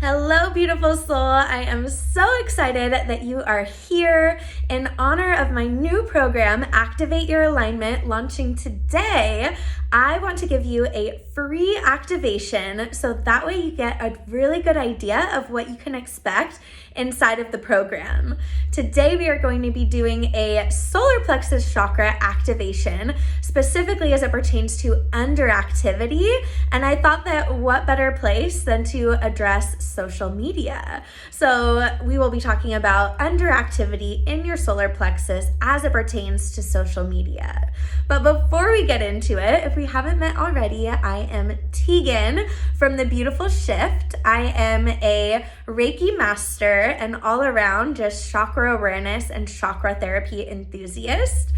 Hello, beautiful soul. I am so excited that you are here in honor of my new program, Activate Your Alignment, launching today. I want to give you a free activation so that way you get a really good idea of what you can expect inside of the program. Today, we are going to be doing a solar plexus chakra activation, specifically as it pertains to underactivity. And I thought that what better place than to address social media. So we will be talking about underactivity in your solar plexus as it pertains to social media. But before we get into it, if we haven't met already, I am Tegan from The Beautiful Shift. I am a Reiki master and all around just chakra awareness and chakra therapy enthusiast.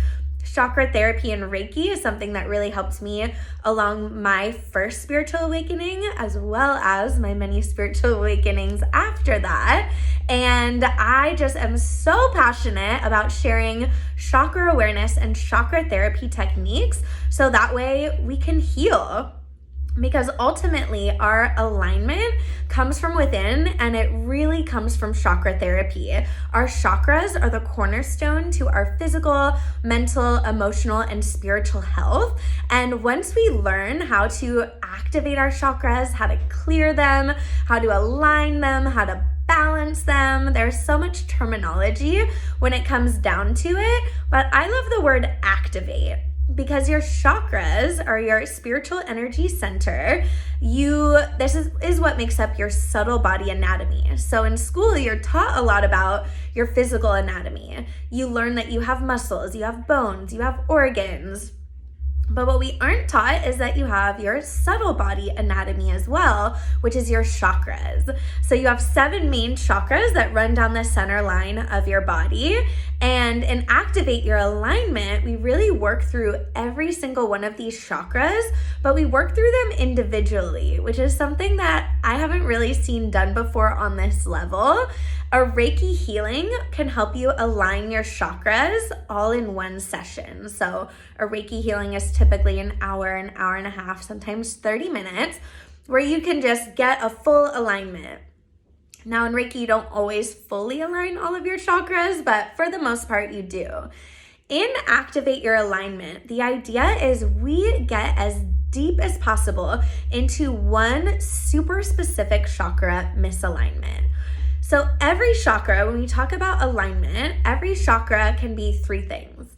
Chakra therapy and Reiki is something that really helped me along my first spiritual awakening, as well as my many spiritual awakenings after that. And I just am so passionate about sharing chakra awareness and chakra therapy techniques so that way we can heal. Because ultimately our alignment comes from within and it really comes from chakra therapy. Our chakras are the cornerstone to our physical, mental, emotional, and spiritual health. And once we learn how to activate our chakras, how to clear them, how to align them, how to balance them, there's so much terminology when it comes down to it. But I love the word activate. Because your chakras are your spiritual energy center. This is what makes up your subtle body anatomy. So in school, you're taught a lot about your physical anatomy. You learn that you have muscles, you have bones, you have organs. But what we aren't taught is that you have your subtle body anatomy as well, which is your chakras. So you have 7 main chakras that run down the center line of your body. And in Activate Your Alignment, we really work through every single one of these chakras, but we work through them individually, which is something that I haven't really seen done before on this level. A Reiki healing can help you align your chakras all in one session. So a Reiki healing is typically an hour and a half, sometimes 30 minutes, where you can just get a full alignment. Now in Reiki, you don't always fully align all of your chakras, but for the most part, you do. In Activate Your Alignment, the idea is we get as deep as possible into one super specific chakra misalignment. So every chakra, when we talk about alignment, every chakra can be 3 things.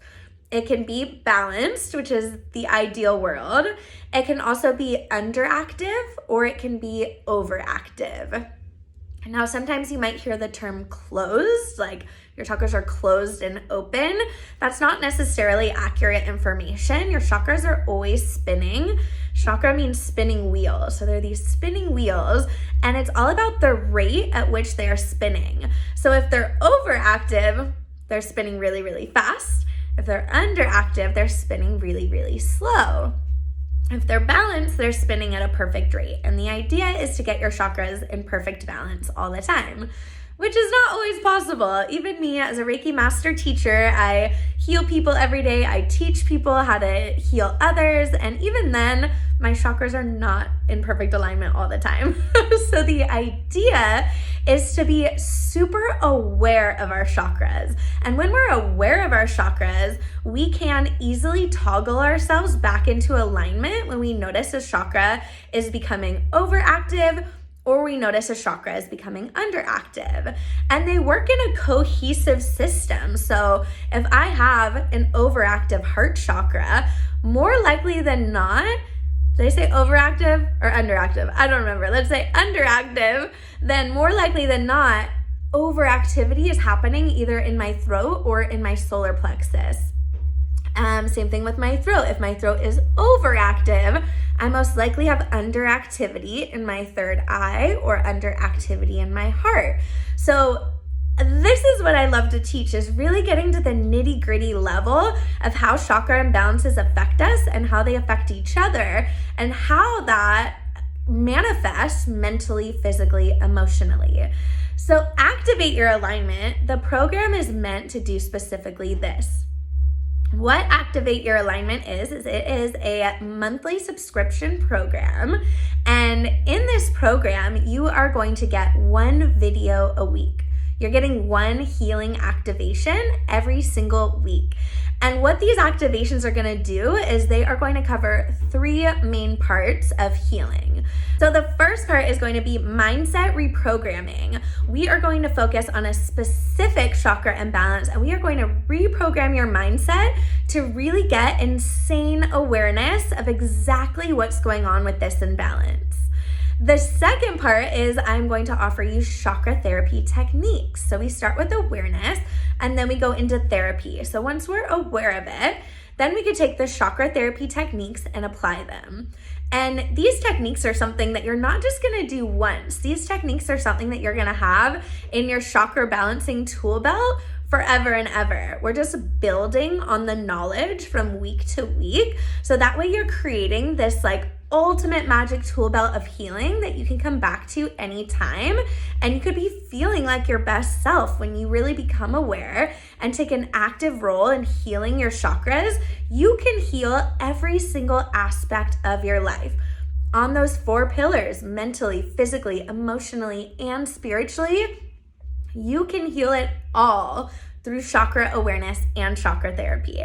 It can be balanced, which is the ideal world. It can also be underactive, or it can be overactive. Now, sometimes you might hear the term closed, like your chakras are closed and open. That's not necessarily accurate information. Your chakras are always spinning. Chakra means spinning wheels. So they're these spinning wheels, and it's all about the rate at which they are spinning. So if they're overactive, they're spinning really, really fast. If they're underactive, they're spinning really, really slow. If they're balanced, they're spinning at a perfect rate. And the idea is to get your chakras in perfect balance all the time, which is not always possible. Even me as a Reiki master teacher, I heal people every day. I teach people how to heal others. And even then, my chakras are not in perfect alignment all the time. So the idea is to be super aware of our chakras. And when we're aware of our chakras, we can easily toggle ourselves back into alignment when we notice a chakra is becoming overactive, or we notice a chakra is becoming underactive. And they work in a cohesive system. So if I have an overactive heart chakra, more likely than not, did I say overactive or underactive? I don't remember. Let's say underactive. Then more likely than not, overactivity is happening either in my throat or in my solar plexus. Same thing with my throat. If my throat is overactive, I most likely have underactivity in my third eye or underactivity in my heart. So this is what I love to teach, is really getting to the nitty-gritty level of how chakra imbalances affect us and how they affect each other and how that manifests mentally, physically, emotionally. So Activate Your Alignment, the program is meant to do specifically this. What Activate Your Alignment is it is a monthly subscription program. And in this program, you are going to get one video a week. You're getting one healing activation every single week. And what these activations are going to do is they are going to cover 3 main parts of healing. So the first part is going to be mindset reprogramming. We are going to focus on a specific chakra imbalance, and we are going to reprogram your mindset to really get insane awareness of exactly what's going on with this imbalance. The second part is I'm going to offer you chakra therapy techniques. So we start with awareness and then we go into therapy. So once we're aware of it, then we could take the chakra therapy techniques and apply them. And these techniques are something that you're not just gonna do once. These techniques are something that you're gonna have in your chakra balancing tool belt forever and ever. We're just building on the knowledge from week to week. So that way you're creating this ultimate magic tool belt of healing that you can come back to anytime. And you could be feeling like your best self when you really become aware and take an active role in healing your chakras. You can heal every single aspect of your life on those 4 pillars: mentally, physically, emotionally, and spiritually. You can heal it all through chakra awareness and chakra therapy.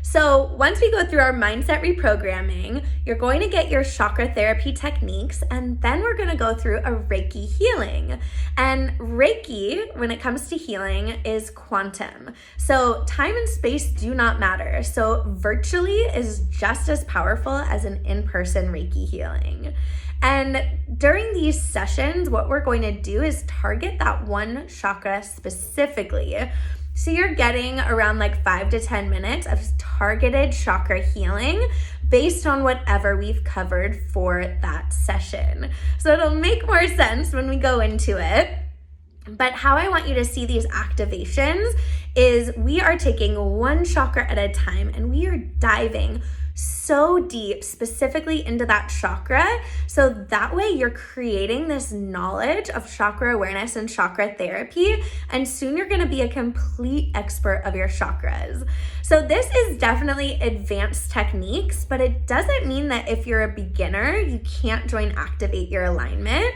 So once we go through our mindset reprogramming, you're going to get your chakra therapy techniques, and then we're going to go through a Reiki healing. And Reiki, when it comes to healing, is quantum. So time and space do not matter. So virtually is just as powerful as an in-person Reiki healing. And during these sessions, what we're going to do is target that one chakra specifically. So you're getting around 5 to 10 minutes of targeted chakra healing based on whatever we've covered for that session. So it'll make more sense when we go into it. But how I want you to see these activations is we are taking one chakra at a time and we are diving so deep specifically into that chakra. So that way you're creating this knowledge of chakra awareness and chakra therapy. And soon you're going to be a complete expert of your chakras. So this is definitely advanced techniques, but it doesn't mean that if you're a beginner, you can't join Activate Your Alignment.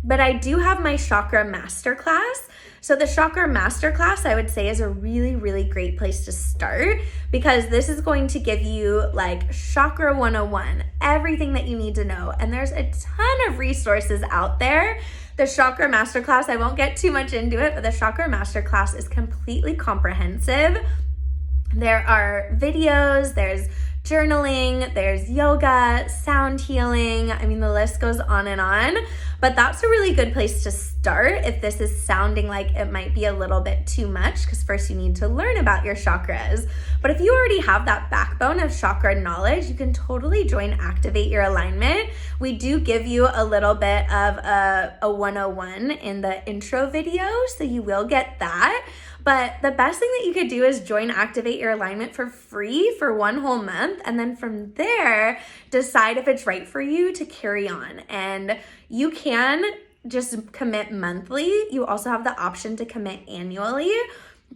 But I do have my chakra masterclass. So the chakra masterclass, I would say, is a really, really great place to start, because this is going to give you chakra 101, everything that you need to know. And there's a ton of resources out there. The chakra masterclass, I won't get too much into it, but the chakra masterclass is completely comprehensive. There are videos, there's journaling, there's yoga, sound healing. I mean, the list goes on and on, but that's a really good place to start if this is sounding like it might be a little bit too much, because first you need to learn about your chakras. But if you already have that backbone of chakra knowledge, you can totally join Activate Your Alignment. We do give you a little bit of a 101 in the intro video, so you will get that. But the best thing that you could do is join Activate Your Alignment for free for 1 whole month. And then from there, decide if it's right for you to carry on. And you can just commit monthly. You also have the option to commit annually.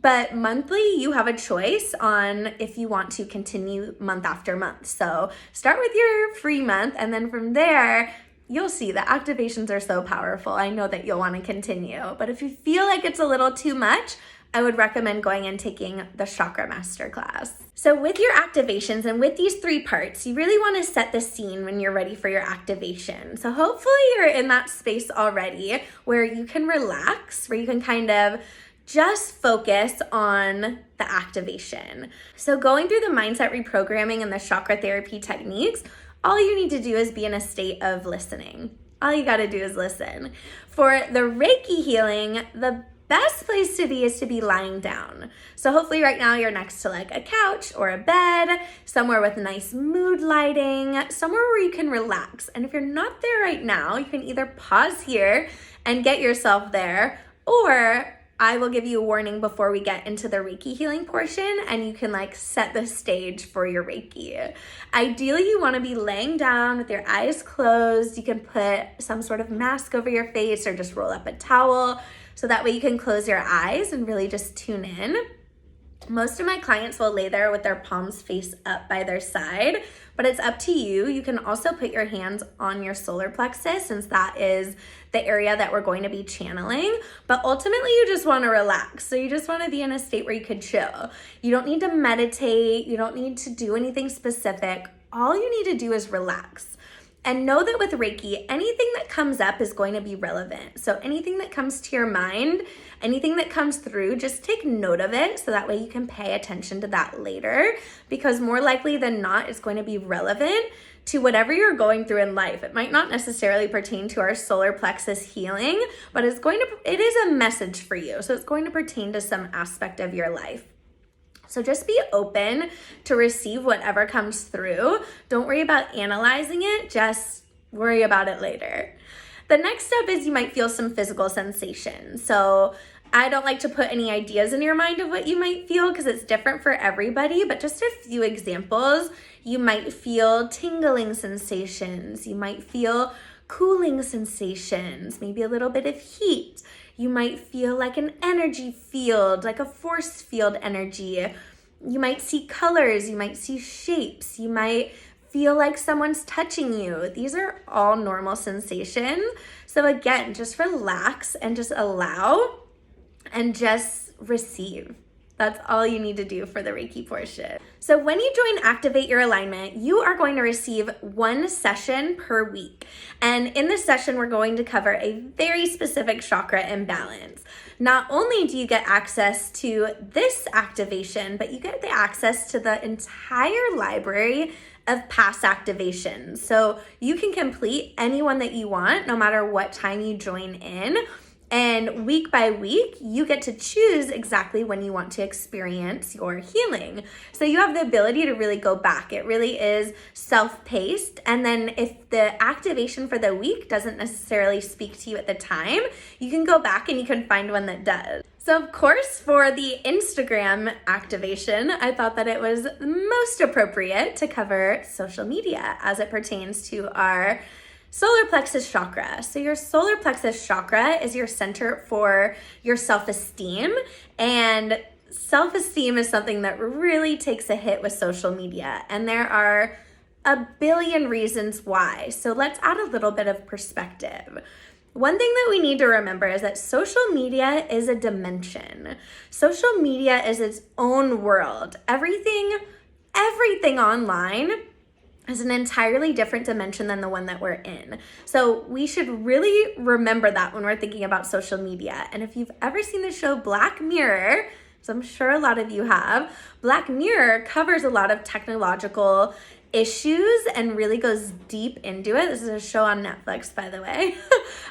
But monthly, you have a choice on if you want to continue month after month. So start with your free month, and then from there, you'll see the activations are so powerful. I know that you'll want to continue. But if you feel like it's a little too much, I would recommend going and taking the Chakra Masterclass. So with your activations and with these 3 parts, you really want to set the scene when you're ready for your activation. So hopefully you're in that space already where you can relax, where you can kind of just focus on the activation. So going through the mindset reprogramming and the chakra therapy techniques, all you need to do is be in a state of listening. All you got to do is listen. For the Reiki healing, the best place to be is to be lying down. So hopefully right now you're next to a couch or a bed, somewhere with nice mood lighting, somewhere where you can relax. And if you're not there right now, you can either pause here and get yourself there, or I will give you a warning before we get into the Reiki healing portion, and you can set the stage for your Reiki. Ideally, you want to be laying down with your eyes closed. You can put some sort of mask over your face or just roll up a towel, so that way you can close your eyes and really just tune in. Most of my clients will lay there with their palms face up by their side, but it's up to you. You can also put your hands on your solar plexus, since that is the area that we're going to be channeling. But ultimately, you just want to relax. So you just want to be in a state where you could chill. You don't need to meditate. You don't need to do anything specific. All you need to do is relax. And know that with Reiki, anything that comes up is going to be relevant. So anything that comes to your mind, anything that comes through, just take note of it so that way you can pay attention to that later, because more likely than not, it's going to be relevant to whatever you're going through in life. It might not necessarily pertain to our solar plexus healing, but it is a message for you. So it's going to pertain to some aspect of your life. So just be open to receive whatever comes through. Don't worry about analyzing it, just worry about it later. The next step is you might feel some physical sensations. So I don't like to put any ideas in your mind of what you might feel because it's different for everybody, but just a few examples. You might feel tingling sensations. You might feel cooling sensations, maybe a little bit of heat. You might feel like an energy field, like a force field energy. You might see colors, you might see shapes, you might feel like someone's touching you. These are all normal sensations. So again, just relax and just allow and just receive. That's all you need to do for the Reiki portion. So when you join Activate Your Alignment, you are going to receive 1 session per week. And in this session, we're going to cover a very specific chakra imbalance. Not only do you get access to this activation, but you get the access to the entire library of past activations. So you can complete any one that you want, no matter what time you join in. And week by week, you get to choose exactly when you want to experience your healing. So you have the ability to really go back. It really is self-paced. And then if the activation for the week doesn't necessarily speak to you at the time, you can go back and you can find one that does. So of course, for the Instagram activation, I thought that it was most appropriate to cover social media as it pertains to our solar plexus chakra. So your solar plexus chakra is your center for your self-esteem, and self-esteem is something that really takes a hit with social media, and there are a billion reasons why. So let's add a little bit of perspective. One thing that we need to remember is that social media is a dimension. Social media is its own world. Everything online is an entirely different dimension than the one that we're in. So we should really remember that when we're thinking about social media. And if you've ever seen the show Black Mirror, so I'm sure a lot of you have, Black Mirror covers a lot of technological issues and really goes deep into it. This is a show on Netflix, by the way.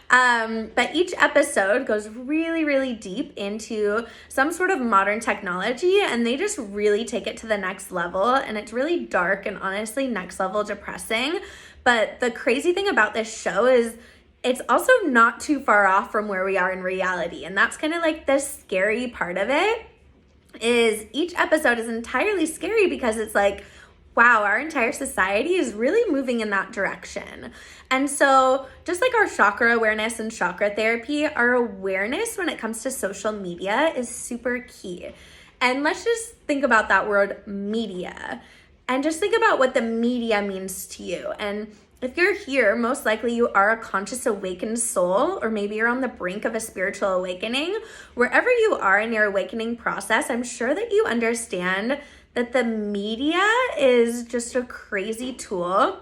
But each episode goes really, really deep into some sort of modern technology, and they just really take it to the next level. And it's really dark and honestly next level depressing. But the crazy thing about this show is it's also not too far off from where we are in reality. And that's kind of like the scary part of it, is each episode is entirely scary because it's like, wow, our entire society is really moving in that direction. And so just like our chakra awareness and chakra therapy, our awareness when it comes to social media is super key. And let's just think about that word media and just think about what the media means to you. And if you're here, most likely you are a conscious awakened soul, or maybe you're on the brink of a spiritual awakening. Wherever you are in your awakening process, I'm sure that you understand that the media is just a crazy tool,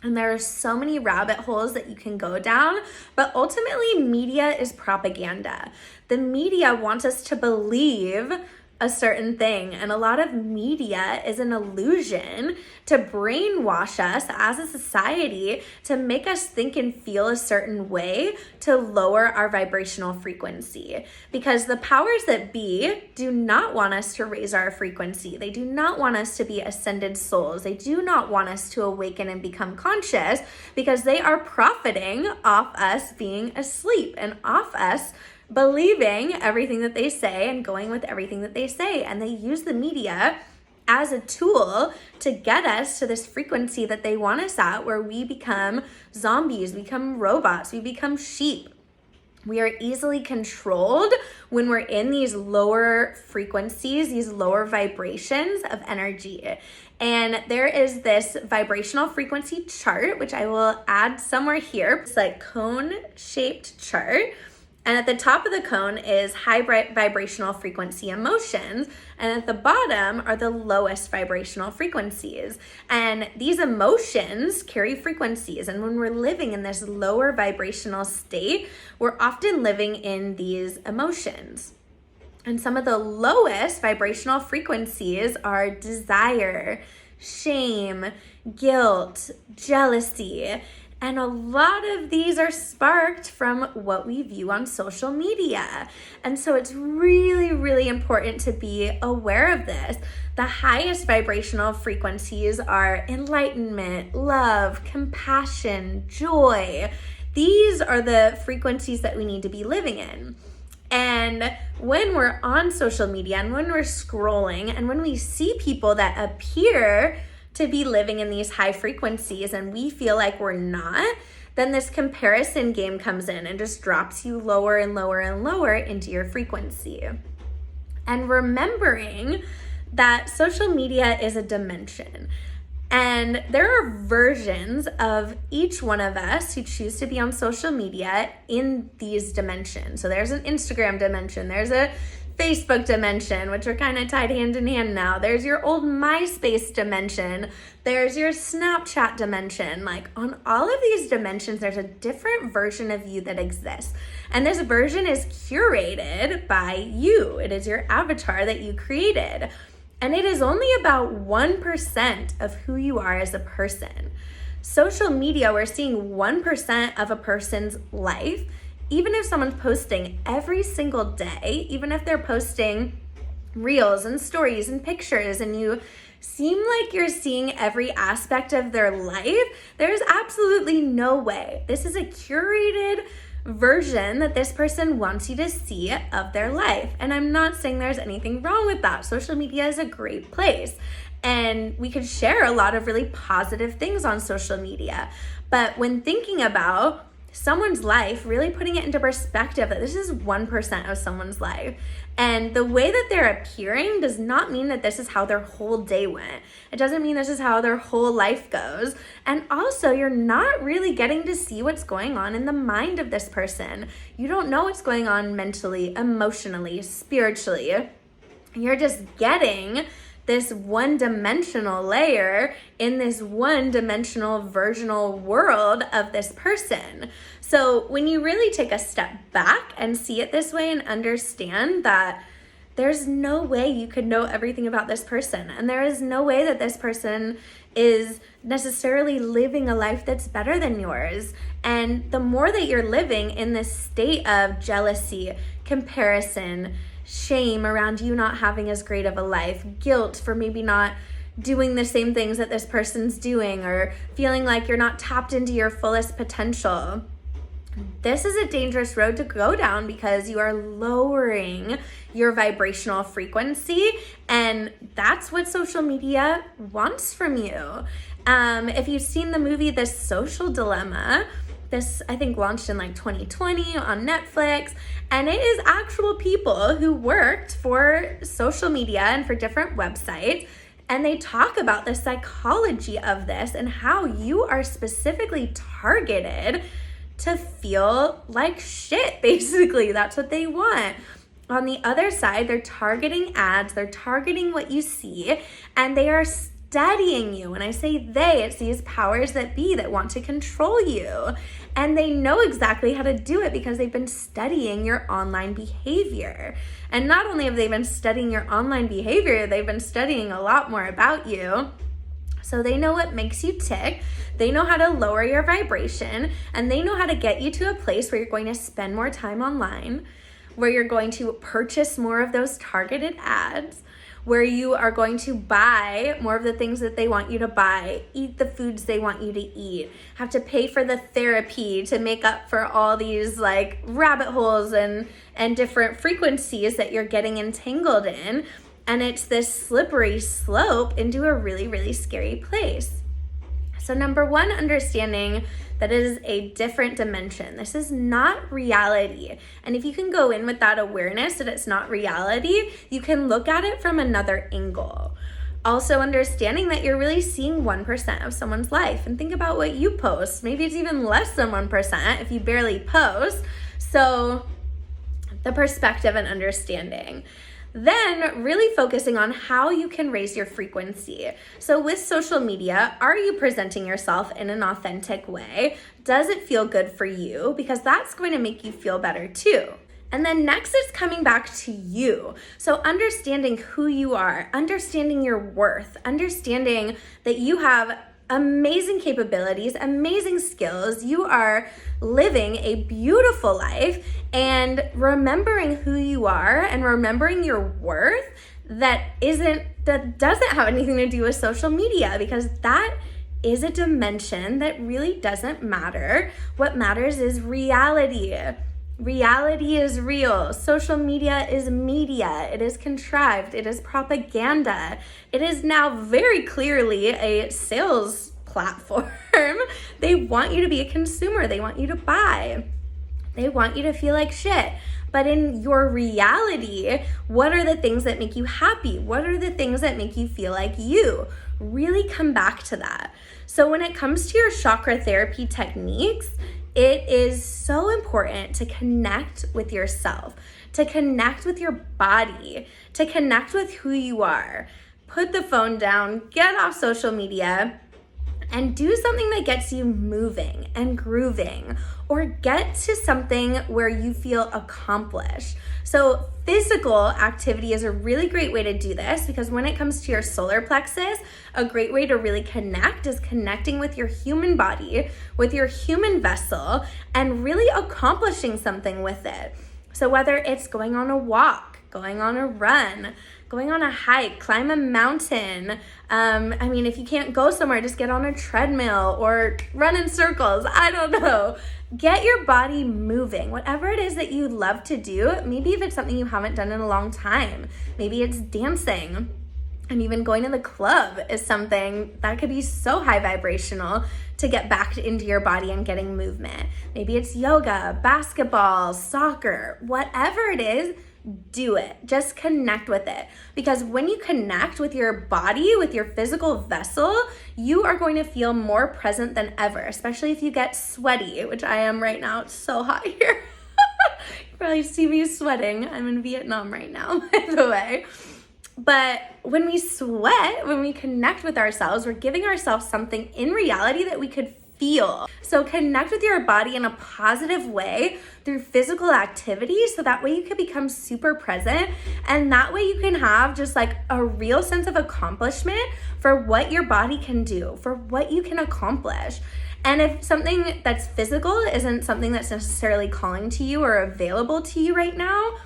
and there are so many rabbit holes that you can go down, but ultimately media is propaganda. The media wants us to believe a certain thing, and a lot of media is an illusion to brainwash us as a society, to make us think and feel a certain way, to lower our vibrational frequency, because the powers that be do not want us to raise our frequency. They do not want us to be ascended souls. They do not want us to awaken and become conscious, because they are profiting off us being asleep and off us believing everything that they say and going with everything that they say. And they use the media as a tool to get us to this frequency that they want us at, where we become zombies, we become robots, we become sheep. We are easily controlled when we're in these lower frequencies, these lower vibrations of energy. And there is this vibrational frequency chart, which I will add somewhere here. It's like cone-shaped chart. And at the top of the cone is high vibrational frequency emotions. And at the bottom are the lowest vibrational frequencies. And these emotions carry frequencies. And when we're living in this lower vibrational state, we're often living in these emotions. And some of the lowest vibrational frequencies are desire, shame, guilt, jealousy. And a lot of these are sparked from what we view on social media. And so it's really, really important to be aware of this. The highest vibrational frequencies are enlightenment, love, compassion, joy. These are the frequencies that we need to be living in. And when we're on social media and when we're scrolling and when we see people that appear to be living in these high frequencies and we feel like we're not, then this comparison game comes in and just drops you lower and lower and lower into your frequency. And remembering that social media is a dimension. And there are versions of each one of us who choose to be on social media in these dimensions. So there's an Instagram dimension, there's a Facebook dimension, which are kind of tied hand in hand now. There's your old MySpace dimension. There's your Snapchat dimension. Like on all of these dimensions, there's a different version of you that exists. And this version is curated by you. It is your avatar that you created. And it is only about 1% of who you are as a person. Social media, we're seeing 1% of a person's life. Even if someone's posting every single day, even if they're posting reels and stories and pictures and you seem like you're seeing every aspect of their life, there's absolutely no way. This is a curated version that this person wants you to see of their life. And I'm not saying there's anything wrong with that. Social media is a great place. And we could share a lot of really positive things on social media. But when thinking about someone's life, really putting it into perspective that this is 1% of someone's life. And the way that they're appearing does not mean that this is how their whole day went. It doesn't mean this is how their whole life goes. And also, you're not really getting to see what's going on in the mind of this person. You don't know what's going on mentally, emotionally, spiritually. You're just getting this one-dimensional layer in this one-dimensional versional world of this person. So when you really take a step back and see it this way and understand that there's no way you could know everything about this person, and there is no way that this person is necessarily living a life that's better than yours. And the more that you're living in this state of jealousy, comparison, shame around you not having as great of a life, guilt for maybe not doing the same things that this person's doing, or feeling like you're not tapped into your fullest potential. This is a dangerous road to go down because you are lowering your vibrational frequency, and that's what social media wants from you. If you've seen the movie The Social Dilemma, this, I think, launched in like 2020 on Netflix, and it is actual people who worked for social media and for different websites, and they talk about the psychology of this and how you are specifically targeted to feel like shit, basically. That's what they want. On the other side, they're targeting ads, they're targeting what you see, and they are studying you. When I say they, it's these powers that be that want to control you. And they know exactly how to do it because they've been studying your online behavior. And not only have they been studying your online behavior, they've been studying a lot more about you. So they know what makes you tick, they know how to lower your vibration, and they know how to get you to a place where you're going to spend more time online, where you're going to purchase more of those targeted ads, where you are going to buy more of the things that they want you to buy, eat the foods they want you to eat, have to pay for the therapy to make up for all these like rabbit holes and different frequencies that you're getting entangled in. And it's this slippery slope into a really, really scary place. So number one, understanding that it is a different dimension. This is not reality. And if you can go in with that awareness that it's not reality, you can look at it from another angle. Also understanding that you're really seeing 1% of someone's life. And think about what you post. Maybe it's even less than 1% if you barely post. So the perspective and understanding. Then really focusing on how you can raise your frequency. So with social media, are you presenting yourself in an authentic way? Does it feel good for you? Because that's going to make you feel better too. And then next is coming back to you. So understanding who you are, understanding your worth, understanding that you have amazing capabilities, amazing skills. You are living a beautiful life, and remembering who you are and remembering your worth that doesn't have anything to do with social media, because that is a dimension that really doesn't matter. What matters is reality. Reality is real. Social media is media. It is contrived. It is propaganda. It is now very clearly a sales platform. They want you to be a consumer. They want you to buy. They want you to feel like shit. But in your reality, what are the things that make you happy? What are the things that make you feel like you? Really come back to that. So when it comes to your chakra therapy techniques, it is so important to connect with yourself, to connect with your body, to connect with who you are. Put the phone down, get off social media, and do something that gets you moving and grooving, or get to something where you feel accomplished. So physical activity is a really great way to do this, because when it comes to your solar plexus, a great way to really connect is connecting with your human body, with your human vessel, and really accomplishing something with it. So whether it's going on a walk, going on a run, going on a hike, climb a mountain. If you can't go somewhere, just get on a treadmill or run in circles. I don't know. Get your body moving. Whatever it is that you love to do, maybe if it's something you haven't done in a long time, maybe it's dancing. And even going to the club is something that could be so high vibrational to get back into your body and getting movement. Maybe it's yoga, basketball, soccer, whatever it is, do it. Just connect with it. Because when you connect with your body, with your physical vessel, you are going to feel more present than ever, especially if you get sweaty, which I am right now. It's so hot here. You probably see me sweating. I'm in Vietnam right now, by the way. But when we sweat, when we connect with ourselves, we're giving ourselves something in reality that we could feel. So connect with your body in a positive way through physical activity, so that way you can become super present, and that way you can have just like a real sense of accomplishment for what your body can do, for what you can accomplish. And if something that's physical isn't something that's necessarily calling to you or available to you right now,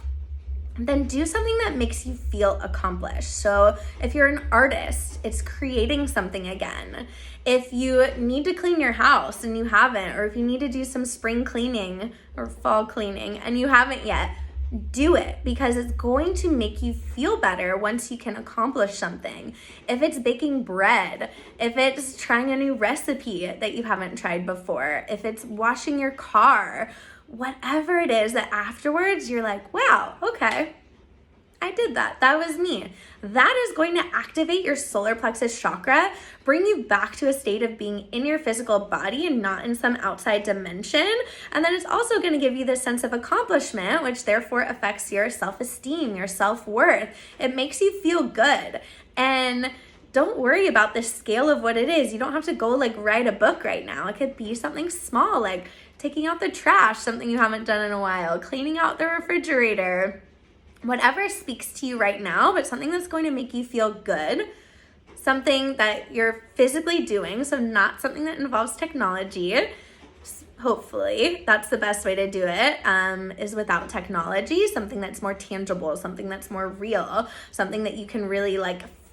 then do something that makes you feel accomplished. So if you're an artist, it's creating something again. If you need to clean your house and you haven't, or if you need to do some spring cleaning or fall cleaning and you haven't yet, do it, because it's going to make you feel better once you can accomplish something. If it's baking bread, if it's trying a new recipe that you haven't tried before, if it's washing your car, whatever it is that afterwards you're like, wow, okay, I did that. That was me. That is going to activate your solar plexus chakra, bring you back to a state of being in your physical body and not in some outside dimension. And then it's also going to give you this sense of accomplishment, which therefore affects your self-esteem, your self-worth. It makes you feel good. And don't worry about the scale of what it is. You don't have to go write a book right now. It could be something small, like taking out the trash, something you haven't done in a while, cleaning out the refrigerator, whatever speaks to you right now, but something that's going to make you feel good, something that you're physically doing, so not something that involves technology. Hopefully, that's the best way to do it, is without technology, something that's more tangible, something that's more real, something that you can really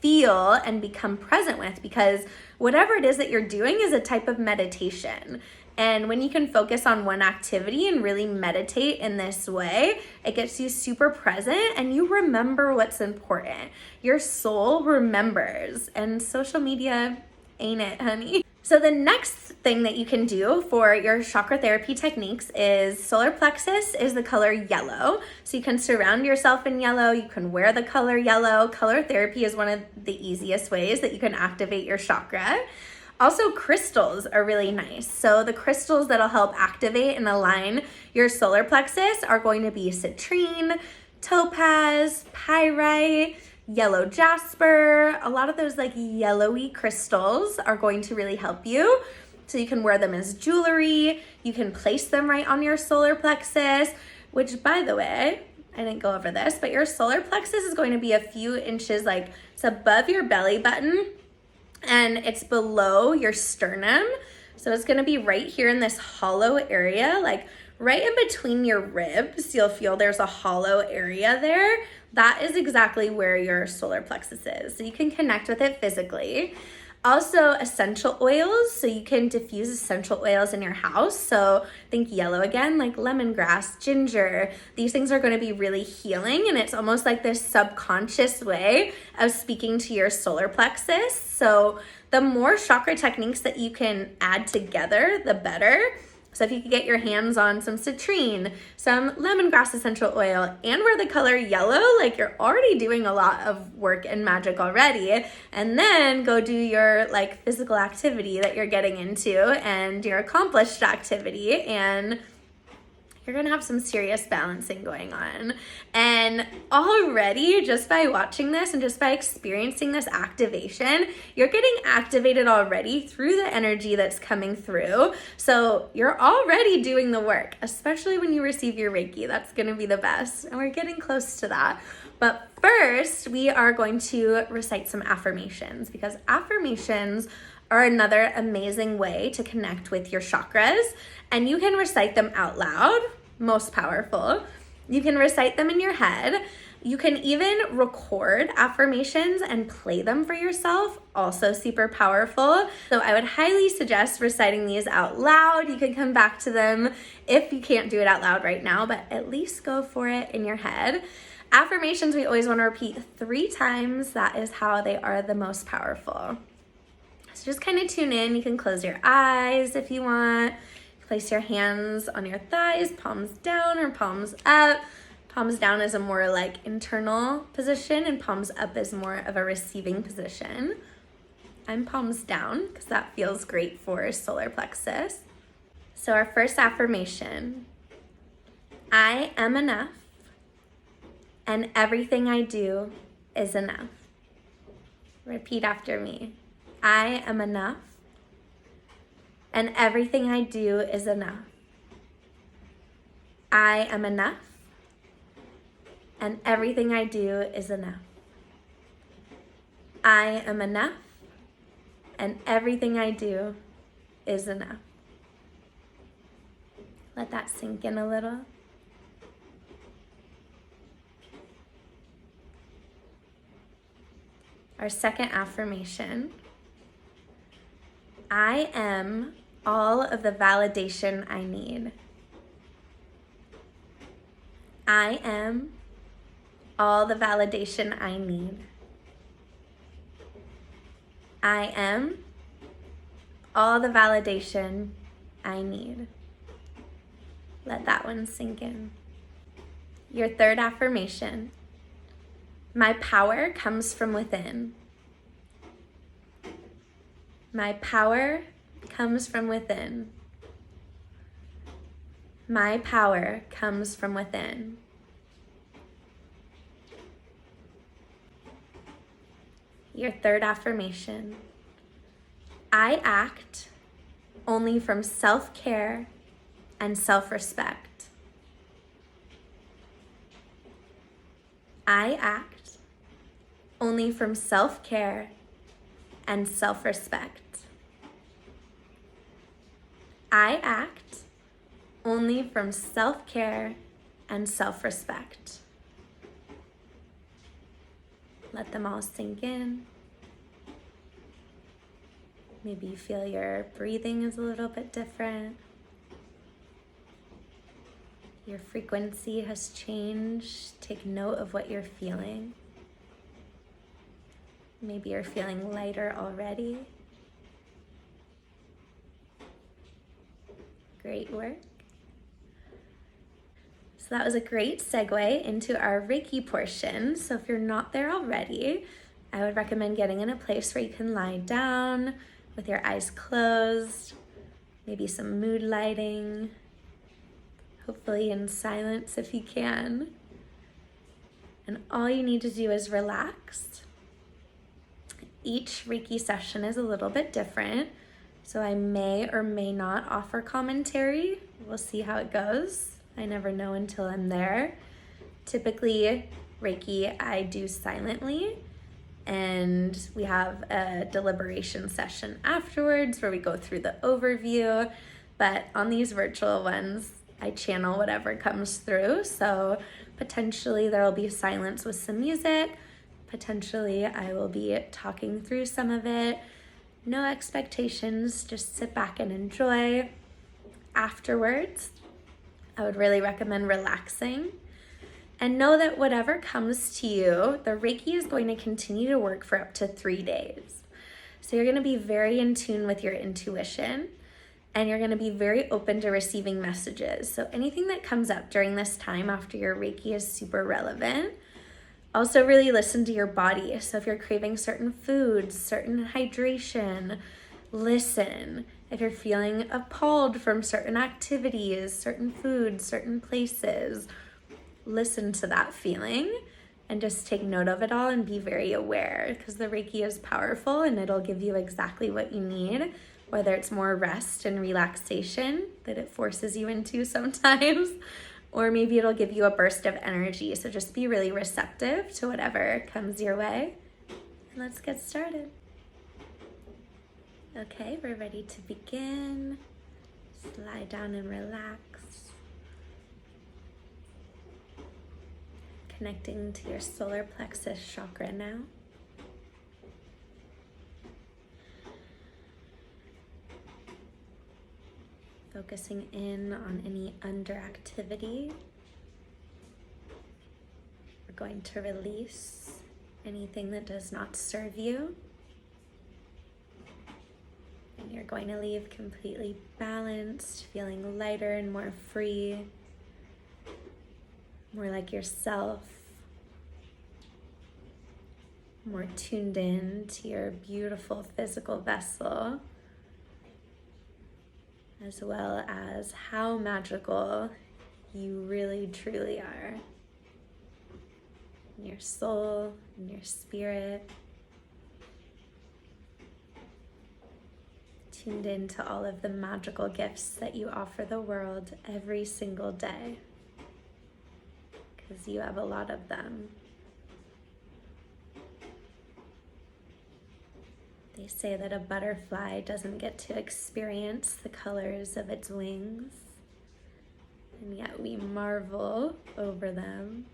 feel and become present with, because whatever it is that you're doing is a type of meditation. And when you can focus on one activity and really meditate in this way, it gets you super present and you remember what's important. Your soul remembers, and social media ain't it, honey. So the next thing that you can do for your chakra therapy techniques is solar plexus is the color yellow. So you can surround yourself in yellow. You can wear the color yellow. Color therapy is one of the easiest ways that you can activate your chakra. Also, crystals are really nice. So the crystals that'll help activate and align your solar plexus are going to be citrine, topaz, pyrite, yellow jasper. A lot of those like yellowy crystals are going to really help you. So you can wear them as jewelry. You can place them right on your solar plexus, which, by the way, I didn't go over this, but your solar plexus is going to be a few inches, like it's above your belly button and it's below your sternum. So it's going to be right here in this hollow area, like right in between your ribs. You'll feel there's a hollow area there. That is exactly where your solar plexus is. So you can connect with it physically. Also, essential oils, so you can diffuse essential oils in your house. So think yellow again, like lemongrass, ginger. These things are going to be really healing, and it's almost like this subconscious way of speaking to your solar plexus. So the more chakra techniques that you can add together, the better. So if you could get your hands on some citrine, some lemongrass essential oil, and wear the color yellow, like you're already doing a lot of work and magic already. And then go do your like physical activity that you're getting into and your accomplished activity, and you're gonna have some serious balancing going on. And already, just by watching this and just by experiencing this activation, you're getting activated already through the energy that's coming through. So you're already doing the work, especially when you receive your Reiki. That's gonna be the best. And we're getting close to that. But first, we are going to recite some affirmations, because affirmations are another amazing way to connect with your chakras. And you can recite them out loud, most powerful. You can recite them in your head. You can even record affirmations and play them for yourself, also super powerful. So I would highly suggest reciting these out loud. You can come back to them if you can't do it out loud right now, but at least go for it in your head. Affirmations we always want to repeat 3 times. That is how they are the most powerful. So just kind of tune in. You can close your eyes if you want. Place your hands on your thighs, palms down or palms up. Palms down is a more like internal position, and palms up is more of a receiving position. I'm palms down because that feels great for solar plexus. So our first affirmation: I am enough, and everything I do is enough. Repeat after me. I am enough, and everything I do is enough. I am enough, and everything I do is enough. I am enough, and everything I do is enough. Let that sink in a little. Our second affirmation: I am all of the validation I need. I am all the validation I need. I am all the validation I need. Let that one sink in. Your third affirmation: my power comes from within. My power comes from within. My power comes from within. Your third affirmation: I act only from self-care and self-respect. I act only from self-care and self-respect. I act only from self-care and self-respect. Let them all sink in. Maybe you feel your breathing is a little bit different. Your frequency has changed. Take note of what you're feeling. Maybe you're feeling lighter already. Great work. So that was a great segue into our Reiki portion. So if you're not there already, I would recommend getting in a place where you can lie down with your eyes closed, maybe some mood lighting, hopefully in silence if you can. And all you need to do is relax. Each Reiki session is a little bit different, so I may or may not offer commentary. We'll see how it goes. I never know until I'm there. Typically, Reiki I do silently, and we have a deliberation session afterwards where we go through the overview. But on these virtual ones, I channel whatever comes through. So potentially there will be silence with some music. Potentially I will be talking through some of it. No expectations, just sit back and enjoy. Afterwards, I would really recommend relaxing. And know that whatever comes to you, the Reiki is going to continue to work for up to 3 days. So you're going to be very in tune with your intuition, and you're going to be very open to receiving messages. So anything that comes up during this time after your Reiki is super relevant. Also really listen to your body. So if you're craving certain foods, certain hydration, listen. If you're feeling appalled from certain activities, certain foods, certain places, listen to that feeling and just take note of it all and be very aware, because the Reiki is powerful and it'll give you exactly what you need, whether it's more rest and relaxation that it forces you into sometimes, or maybe it'll give you a burst of energy. So just be really receptive to whatever comes your way. And let's get started. Okay, we're ready to begin. Just lie down and relax. Connecting to your solar plexus chakra now. Focusing in on any underactivity. We're going to release anything that does not serve you. And you're going to leave completely balanced, feeling lighter and more free. More like yourself, more tuned in to your beautiful physical vessel, as well as how magical you really truly are. In your soul, in your spirit, tuned in to all of the magical gifts that you offer the world every single day. Because you have a lot of them. They say that a butterfly doesn't get to experience the colors of its wings, and yet we marvel over them.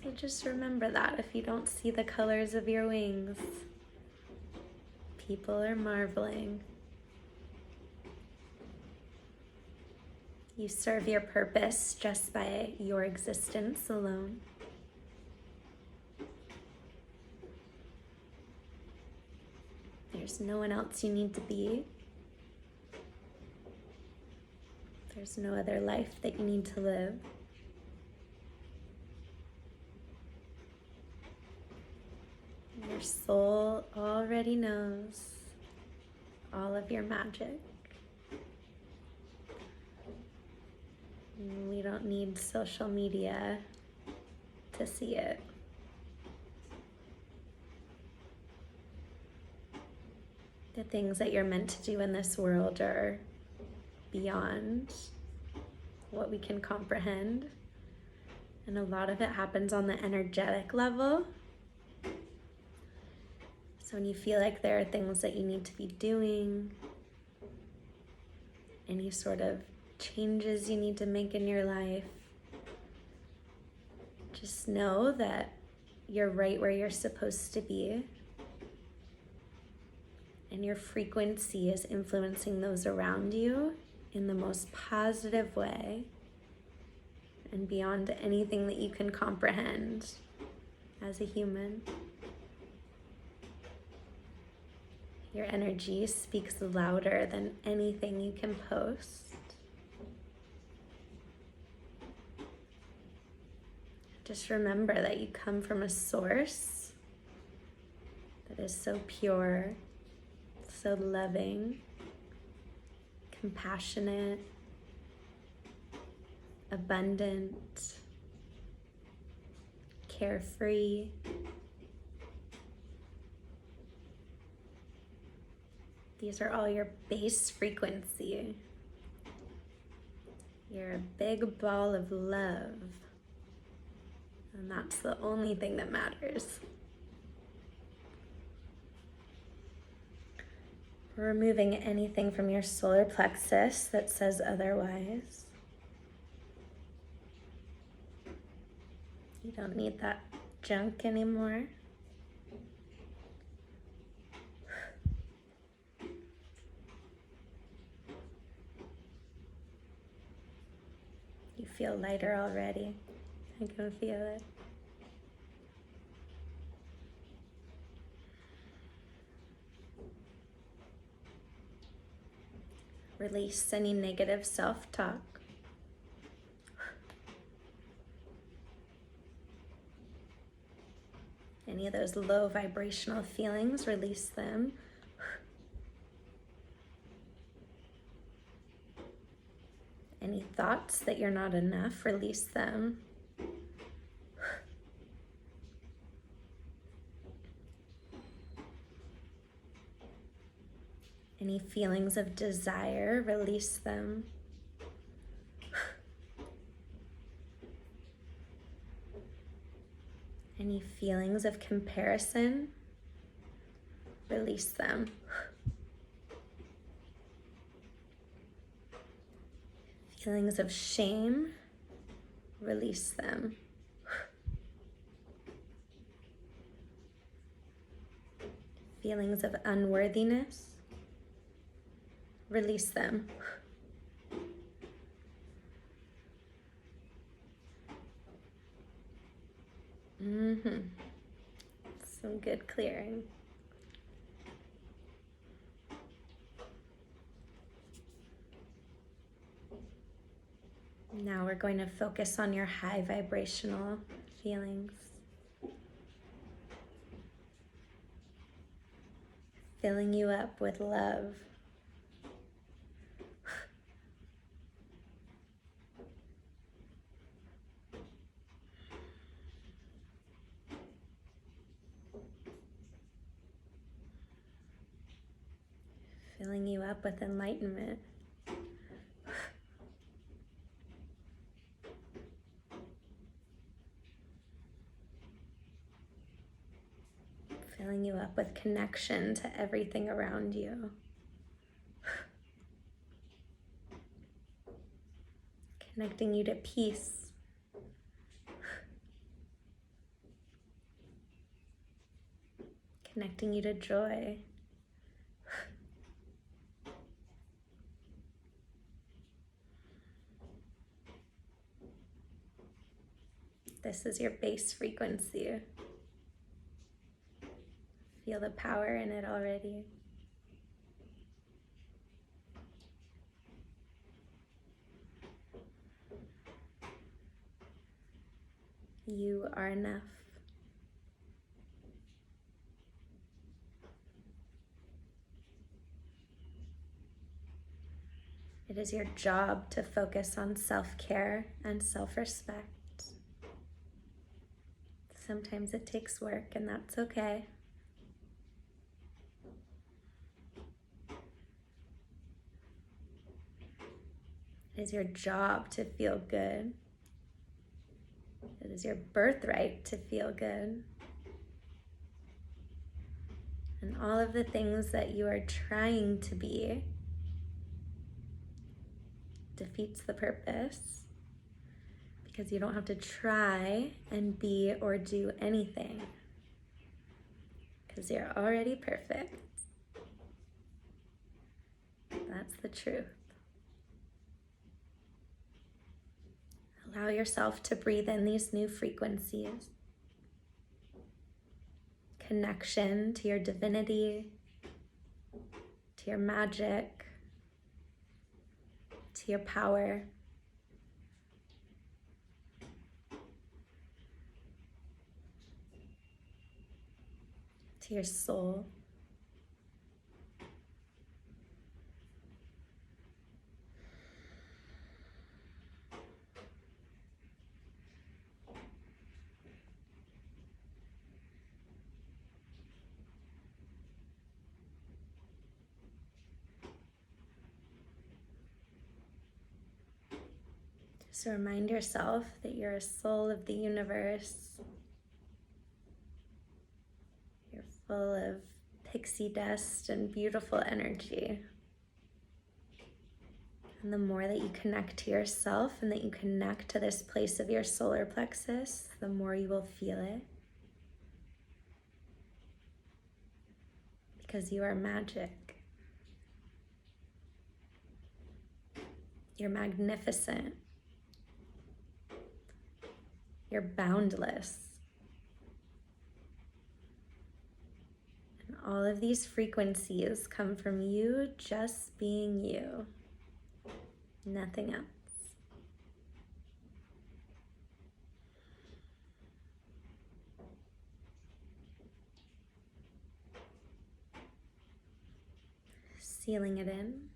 So just remember that if you don't see the colors of your wings, people are marveling. You serve your purpose just by your existence alone. There's no one else you need to be. There's no other life that you need to live. Your soul already knows all of your magic. We don't need social media to see it. The things that you're meant to do in this world are beyond what we can comprehend. And a lot of it happens on the energetic level. So when you feel like there are things that you need to be doing, any sort of changes you need to make in your life, just know that you're right where you're supposed to be, and your frequency is influencing those around you in the most positive way and beyond anything that you can comprehend as a human. Your energy speaks louder than anything you can post. Just remember that you come from a source that is so pure, so loving, compassionate, abundant, carefree. These are all your base frequency. You're a big ball of love. And that's the only thing that matters. Removing anything from your solar plexus that says otherwise. You don't need that junk anymore. You feel lighter already. I can feel it. Release any negative self-talk. Any of those low vibrational feelings, release them. Any thoughts that you're not enough, release them. Any feelings of desire, release them. Any feelings of comparison, release them. Feelings of shame, release them. Feelings of unworthiness, release them. Some good clearing. Now we're going to focus on your high vibrational feelings. Filling you up with love. Filling you up with enlightenment. Filling you up with connection to everything around you. Connecting you to peace. Connecting you to joy. This is your base frequency. Feel the power in it already. You are enough. It is your job to focus on self-care and self-respect. Sometimes it takes work, and that's okay. It is your job to feel good. It is your birthright to feel good. And all of the things that you are trying to be defeats the purpose, because you don't have to try and be or do anything, because you're already perfect. That's the truth. Allow yourself to breathe in these new frequencies. Connection to your divinity, to your magic, to your power, to your soul. So remind yourself that you're a soul of the universe. You're full of pixie dust and beautiful energy. And the more that you connect to yourself and that you connect to this place of your solar plexus, the more you will feel it. Because you are magic. You're magnificent. You're boundless. And all of these frequencies come from you just being you. Nothing else. Sealing it in.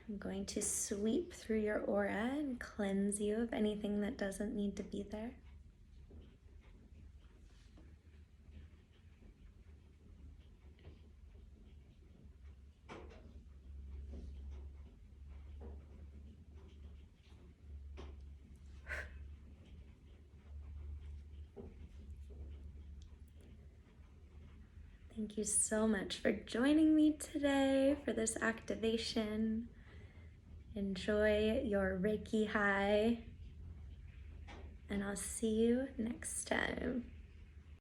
I'm going to sweep through your aura and cleanse you of anything that doesn't need to be there. Thank you so much for joining me today for this activation. Enjoy your Reiki high, and I'll see you next time.